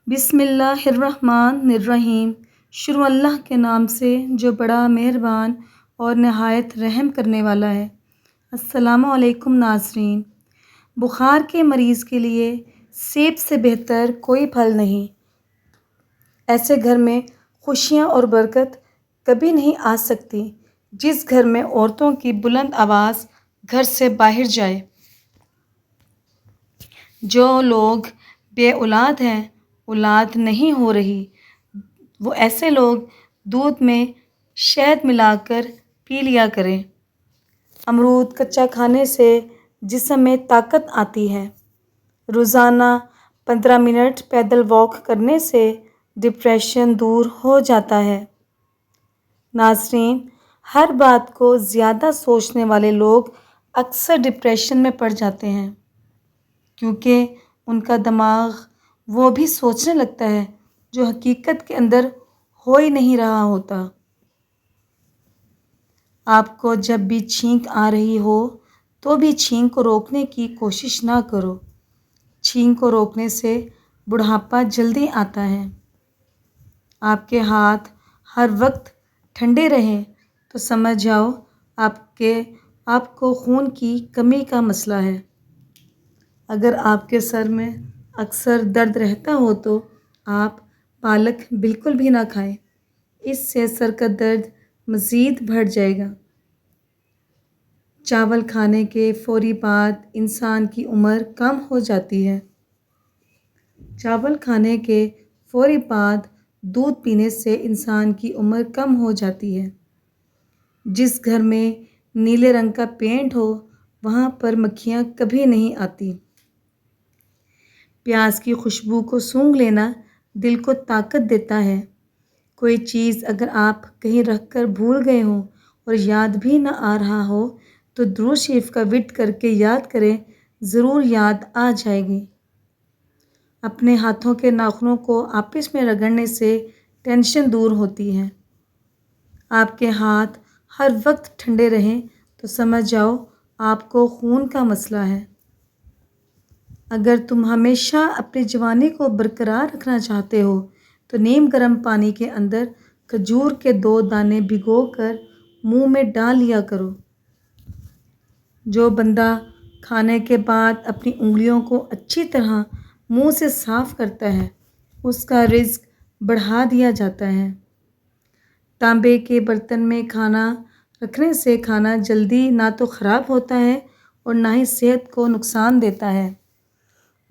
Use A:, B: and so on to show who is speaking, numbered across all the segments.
A: بسم اللہ الرحمن الرحیم۔ شروع اللہ کے نام سے جو بڑا مہربان اور نہایت رحم کرنے والا ہے۔ السلام علیکم ناظرین۔ بخار کے مریض کے لیے سیب سے بہتر کوئی پھل نہیں۔ ایسے گھر میں خوشیاں اور برکت کبھی نہیں آ سکتی جس گھر میں عورتوں کی بلند آواز گھر سے باہر جائے۔ جو لوگ بے اولاد ہیں، اولاد نہیں ہو رہی، وہ ایسے لوگ دودھ میں شہد ملا کر پی لیا کریں۔ امرود کچا کھانے سے جسم میں طاقت آتی ہے۔ روزانہ 15 منٹ پیدل واک کرنے سے ڈپریشن دور ہو جاتا ہے۔ ناظرین، ہر بات کو زیادہ سوچنے والے لوگ اکثر ڈپریشن میں پڑ جاتے ہیں، کیونکہ ان کا دماغ وہ بھی سوچنے لگتا ہے جو حقیقت کے اندر ہو ہی نہیں رہا ہوتا۔ آپ کو جب بھی چھینک آ رہی ہو تو بھی چھینک کو روکنے کی کوشش نہ کرو۔ چھینک کو روکنے سے بڑھاپا جلدی آتا ہے۔ آپ کے ہاتھ ہر وقت ٹھنڈے رہیں تو سمجھ جاؤ آپ کو خون کی کمی کا مسئلہ ہے۔ اگر آپ کے سر میں اکثر درد رہتا ہو تو آپ پالک بالکل بھی نہ کھائیں، اس سے سر کا درد مزید بڑھ جائے گا۔ چاول کھانے کے فوری بعد انسان کی عمر کم ہو جاتی ہے۔ چاول کھانے کے فوری بعد دودھ پینے سے انسان کی عمر کم ہو جاتی ہے۔ جس گھر میں نیلے رنگ کا پینٹ ہو وہاں پر مکھیاں کبھی نہیں آتی۔ پیاز کی خوشبو کو سونگھ لینا دل کو طاقت دیتا ہے۔ کوئی چیز اگر آپ کہیں رکھ کر بھول گئے ہوں اور یاد بھی نہ آ رہا ہو تو درود شریف کا ورد کر کے یاد کریں، ضرور یاد آ جائے گی۔ اپنے ہاتھوں کے ناخنوں کو آپس میں رگڑنے سے ٹینشن دور ہوتی ہے۔ آپ کے ہاتھ ہر وقت ٹھنڈے رہیں تو سمجھ جاؤ آپ کو خون کا مسئلہ ہے۔ اگر تم ہمیشہ اپنی جوانی کو برقرار رکھنا چاہتے ہو تو نیم گرم پانی کے اندر کھجور کے 2 دانے بھگو کر منہ میں ڈال لیا کرو۔ جو بندہ کھانے کے بعد اپنی انگلیوں کو اچھی طرح منہ سے صاف کرتا ہے اس کا رزق بڑھا دیا جاتا ہے۔ تانبے کے برتن میں کھانا رکھنے سے کھانا جلدی نہ تو خراب ہوتا ہے اور نہ ہی صحت کو نقصان دیتا ہے۔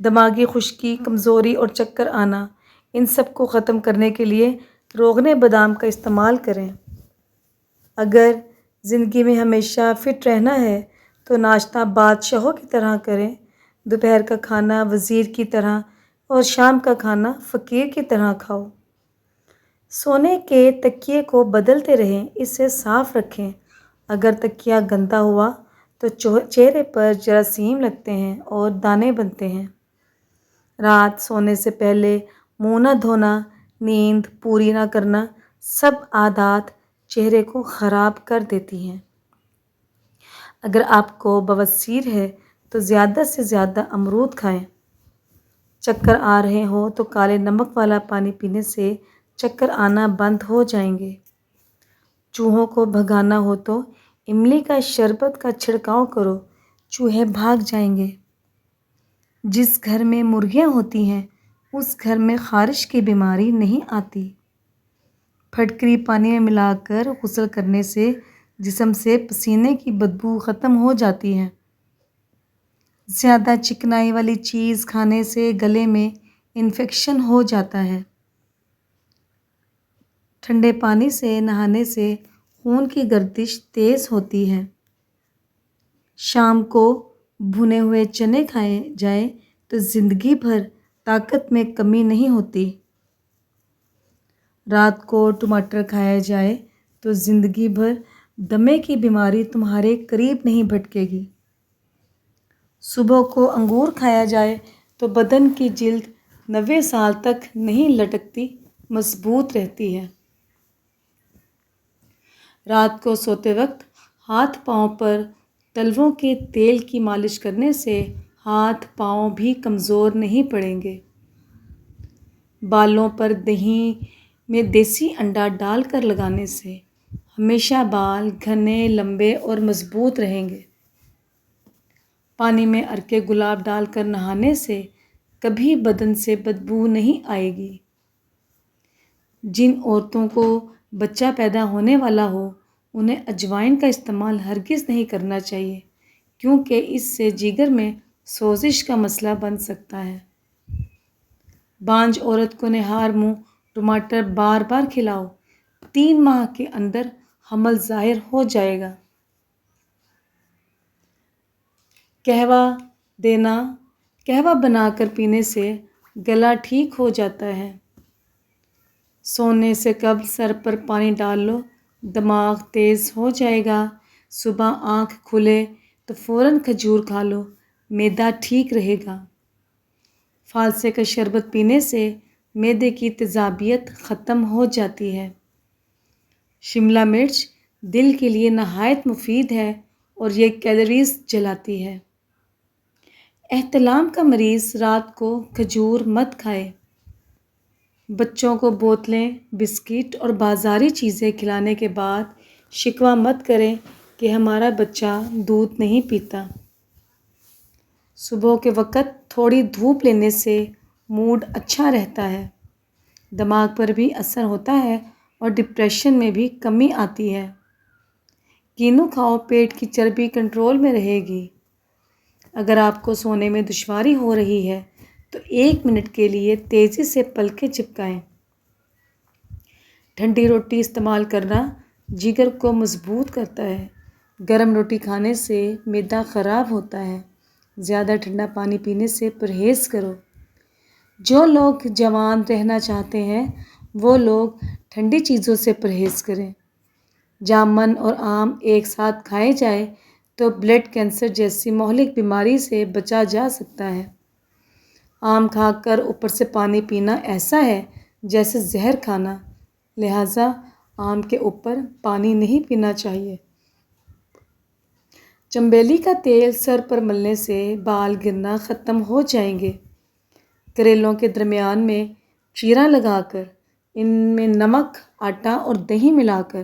A: دماغی خشکی، کمزوری اور چکر آنا، ان سب کو ختم کرنے کے لیے روغن بادام کا استعمال کریں۔ اگر زندگی میں ہمیشہ فٹ رہنا ہے تو ناشتہ بادشاہوں کی طرح کریں، دوپہر کا کھانا وزیر کی طرح اور شام کا کھانا فقیر کی طرح کھاؤ۔ سونے کے تکیے کو بدلتے رہیں، اسے صاف رکھیں۔ اگر تکیہ گندا ہوا تو چہرے پر جراثیم لگتے ہیں اور دانے بنتے ہیں۔ رات سونے سے پہلے منہ نہ دھونا، نیند پوری نہ کرنا، سب عادات چہرے کو خراب کر دیتی ہیں۔ اگر آپ کو بواسیر ہے تو زیادہ سے زیادہ امرود کھائیں۔ چکر آ رہے ہوں تو کالے نمک والا پانی پینے سے چکر آنا بند ہو جائیں گے۔ چوہوں کو بھگانا ہو تو املی کا شربت کا چھڑکاؤ کرو، چوہے بھاگ جائیں گے۔ جس گھر میں مرغیاں ہوتی ہیں اس گھر میں خارش کی بیماری نہیں آتی۔ پھٹکری پانی میں ملا کر غسل کرنے سے جسم سے پسینے کی بدبو ختم ہو جاتی ہے۔ زیادہ چکنائی والی چیز کھانے سے گلے میں انفیکشن ہو جاتا ہے۔ ٹھنڈے پانی سے نہانے سے خون کی گردش تیز ہوتی ہے۔ شام کو بھنے ہوئے چنے کھائے جائیں تو زندگی بھر طاقت میں کمی نہیں ہوتی۔ رات کو ٹماٹر کھایا جائے تو زندگی بھر دمے کی بیماری تمہارے قریب نہیں بھٹکے گی۔ صبح کو انگور کھایا جائے تو بدن کی جلد 90 سال تک نہیں لٹکتی، مضبوط رہتی ہے۔ رات کو سوتے وقت ہاتھ پاؤں پر تلووں کے تیل کی مالش کرنے سے ہاتھ پاؤں بھی کمزور نہیں پڑیں گے۔ بالوں پر دہی میں دیسی انڈا ڈال کر لگانے سے ہمیشہ بال گھنے، لمبے اور مضبوط رہیں گے۔ پانی میں عرق گلاب ڈال کر نہانے سے کبھی بدن سے بدبو نہیں آئے گی۔ جن عورتوں کو بچہ پیدا ہونے والا ہو انہیں اجوائن کا استعمال ہرگز نہیں کرنا چاہیے، کیونکہ اس سے جگر میں سوزش کا مسئلہ بن سکتا ہے۔ بانجھ عورت کو نہار منہ ٹماٹر بار بار کھلاؤ، 3 ماہ کے اندر حمل ظاہر ہو جائے گا۔ قہوہ دینا، قہوہ بنا کر پینے سے گلا ٹھیک ہو جاتا ہے۔ سونے سے قبل سر پر پانی ڈال لو، دماغ تیز ہو جائے گا۔ صبح آنکھ کھلے تو فوراً کھجور کھا لو، معدہ ٹھیک رہے گا۔ فالسے کا شربت پینے سے معدے کی تیزابیت ختم ہو جاتی ہے۔ شملہ مرچ دل کے لیے نہایت مفید ہے اور یہ کیلوریز جلاتی ہے۔ احتلام کا مریض رات کو کھجور مت کھائے۔ بچوں کو بوتلیں، بسکٹ اور بازاری چیزیں کھلانے کے بعد شکوہ مت کریں کہ ہمارا بچہ دودھ نہیں پیتا۔ صبح کے وقت تھوڑی دھوپ لینے سے موڈ اچھا رہتا ہے، دماغ پر بھی اثر ہوتا ہے اور ڈپریشن میں بھی کمی آتی ہے۔ کینو کھاؤ، پیٹ کی چربی کنٹرول میں رہے گی۔ اگر آپ کو سونے میں دشواری ہو رہی ہے تو 1 منٹ کے لیے تیزی سے پلکیں چپکائیں۔ ٹھنڈی روٹی استعمال کرنا جگر کو مضبوط کرتا ہے۔ گرم روٹی کھانے سے معدہ خراب ہوتا ہے۔ زیادہ ٹھنڈا پانی پینے سے پرہیز کرو۔ جو لوگ جوان رہنا چاہتے ہیں وہ لوگ ٹھنڈی چیزوں سے پرہیز کریں۔ جامن اور آم ایک ساتھ کھائے جائیں تو بلڈ کینسر جیسی مہلک بیماری سے بچا جا سکتا ہے۔ آم کھا کر اوپر سے پانی پینا ایسا ہے جیسے زہر کھانا، لہٰذا آم کے اوپر پانی نہیں پینا چاہیے۔ چنبیلی کا تیل سر پر ملنے سے بال گرنا ختم ہو جائیں گے۔ کریلوں کے درمیان میں چیرا لگا کر ان میں نمک، آٹا اور دہی ملا کر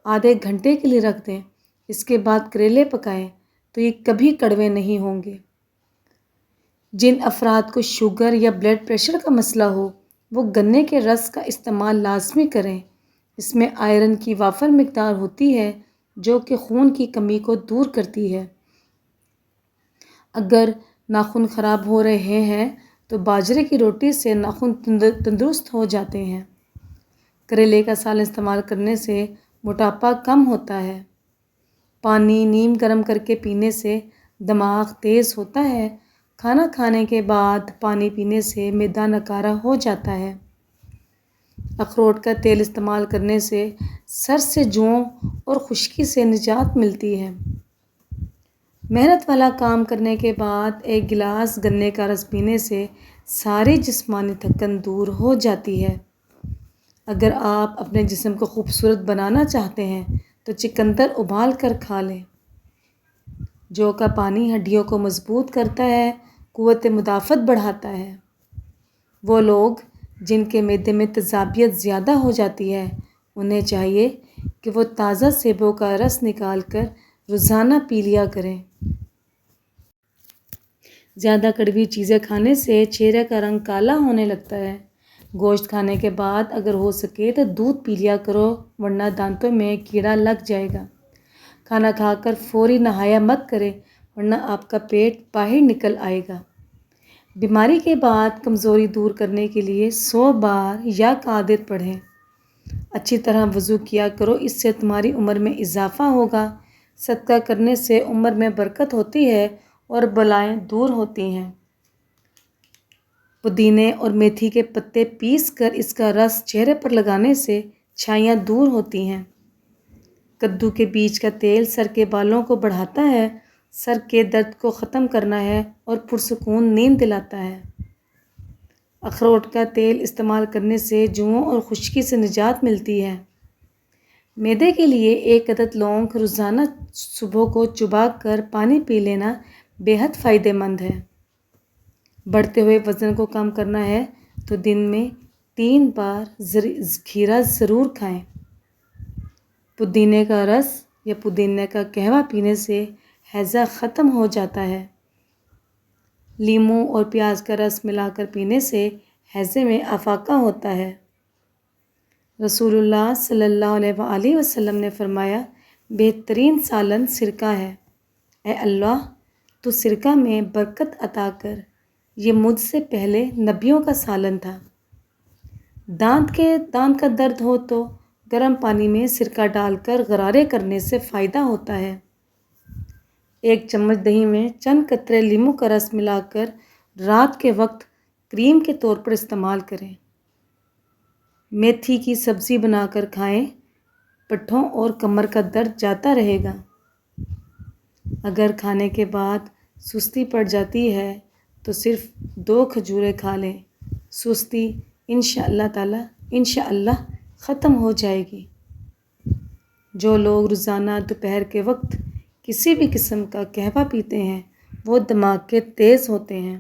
A: آدھے گھنٹے کے لیے رکھ دیں۔ اس کے بعد کریلے پکائیں تو یہ کبھی کڑوے نہیں ہوں گے۔ جن افراد کو شوگر یا بلڈ پریشر کا مسئلہ ہو وہ گنے کے رس کا استعمال لازمی کریں۔ اس میں آئرن کی وافر مقدار ہوتی ہے جو کہ خون کی کمی کو دور کرتی ہے۔ اگر ناخن خراب ہو رہے ہیں تو باجرے کی روٹی سے ناخن تندرست ہو جاتے ہیں۔ کریلے کا سالن استعمال کرنے سے موٹاپا کم ہوتا ہے۔ پانی نیم گرم کر کے پینے سے دماغ تیز ہوتا ہے۔ کھانا کھانے کے بعد پانی پینے سے معدہ نکارا ہو جاتا ہے۔ اخروٹ کا تیل استعمال کرنے سے سر سے جوؤں اور خشکی سے نجات ملتی ہے۔ محنت والا کام کرنے کے بعد 1 گلاس گنے کا رس پینے سے ساری جسمانی تھکن دور ہو جاتی ہے۔ اگر آپ اپنے جسم کو خوبصورت بنانا چاہتے ہیں تو چقندر ابال کر کھا لیں۔ جو کا پانی ہڈیوں کو مضبوط کرتا ہے، قوت مدافعت بڑھاتا ہے۔ وہ لوگ جن کے معدے میں تیزابیت زیادہ ہو جاتی ہے انہیں چاہیے کہ وہ تازہ سیبوں کا رس نکال کر روزانہ پی لیا کریں۔ زیادہ کڑوی چیزیں کھانے سے چہرے کا رنگ کالا ہونے لگتا ہے۔ گوشت کھانے کے بعد اگر ہو سکے تو دودھ پی لیا کرو ورنہ دانتوں میں کیڑا لگ جائے گا۔ کھانا کھا کر فوری نہایا مت کریں ورنہ آپ کا پیٹ باہر نکل آئے گا۔ بیماری کے بعد کمزوری دور کرنے کے لیے 100 بار یا قعدت پڑھیں۔ اچھی طرح وضو کیا کرو، اس سے تمہاری عمر میں اضافہ ہوگا۔ صدقہ کرنے سے عمر میں برکت ہوتی ہے اور بلائیں دور ہوتی ہیں۔ پودینے اور میتھی کے پتے پیس کر اس کا رس چہرے پر لگانے سے چھائیاں دور ہوتی ہیں۔ کدو کے بیج کا تیل سر کے بالوں کو بڑھاتا ہے، سر کے درد کو ختم کرنا ہے اور پرسکون نیند دلاتا ہے۔ اخروٹ کا تیل استعمال کرنے سے جوؤں اور خشکی سے نجات ملتی ہے۔ معدے کے لیے 1 عدد لونگ روزانہ صبح کو چبا کر پانی پی لینا بے حد فائدہ مند ہے۔ بڑھتے ہوئے وزن کو کم کرنا ہے تو دن میں 3 بار کھیرا ضرور کھائیں۔ پودینے کا رس یا پودینے کا قہوہ پینے سے ہیضہ ختم ہو جاتا ہے۔ لیموں اور پیاز کا رس ملا کر پینے سے ہیضے میں افاقہ ہوتا ہے۔ رسول اللہ صلی اللہ علیہ وآلہ وسلم نے فرمایا، بہترین سالن سرکہ ہے۔ اے اللہ، تو سرکہ میں برکت عطا کر، یہ مجھ سے پہلے نبیوں کا سالن تھا۔ دانت کا درد ہو تو گرم پانی میں سرکہ ڈال کر غرارے کرنے سے فائدہ ہوتا ہے۔ 1 چمچ دہی میں چند قطرے لیموں کا رس ملا کر رات کے وقت کریم کے طور پر استعمال کریں۔ میتھی کی سبزی بنا کر کھائیں، پٹھوں اور کمر کا درد جاتا رہے گا۔ اگر کھانے کے بعد سستی پڑ جاتی ہے تو صرف 2 کھجوریں کھا لیں، سستی انشاءاللہ ختم ہو جائے گی۔ جو لوگ روزانہ دوپہر کے وقت کسی بھی قسم کا قہوہ پیتے ہیں وہ دماغ کے تیز ہوتے ہیں۔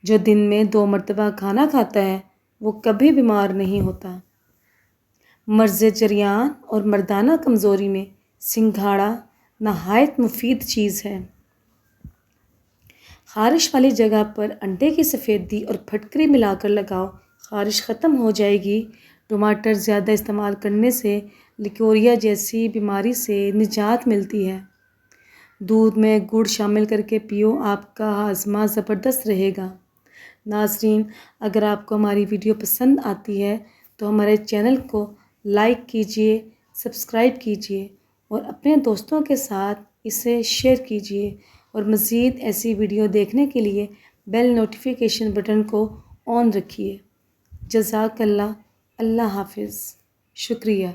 A: جو دن میں 2 مرتبہ کھانا کھاتا ہے وہ کبھی بیمار نہیں ہوتا۔ مرض جریان اور مردانہ کمزوری میں سنگھاڑا نہایت مفید چیز ہے۔ خارش والی جگہ پر انڈے کی سفیدی اور پھٹکری ملا کر لگاؤ، خارش ختم ہو جائے گی۔ ٹماٹر زیادہ استعمال کرنے سے لیکوریا جیسی بیماری سے نجات ملتی ہے۔ دودھ میں گڑ شامل کر کے پیو، آپ کا ہاضمہ زبردست رہے گا۔ ناظرین، اگر آپ کو ہماری ویڈیو پسند آتی ہے تو ہمارے چینل کو لائک کیجیے، سبسکرائب کیجیے اور اپنے دوستوں کے ساتھ اسے شیئر کیجیے، اور مزید ایسی ویڈیو دیکھنے کے لیے بیل نوٹیفیکیشن بٹن کو آن رکھیے۔ جزاک اللہ، اللہ حافظ، شکریہ۔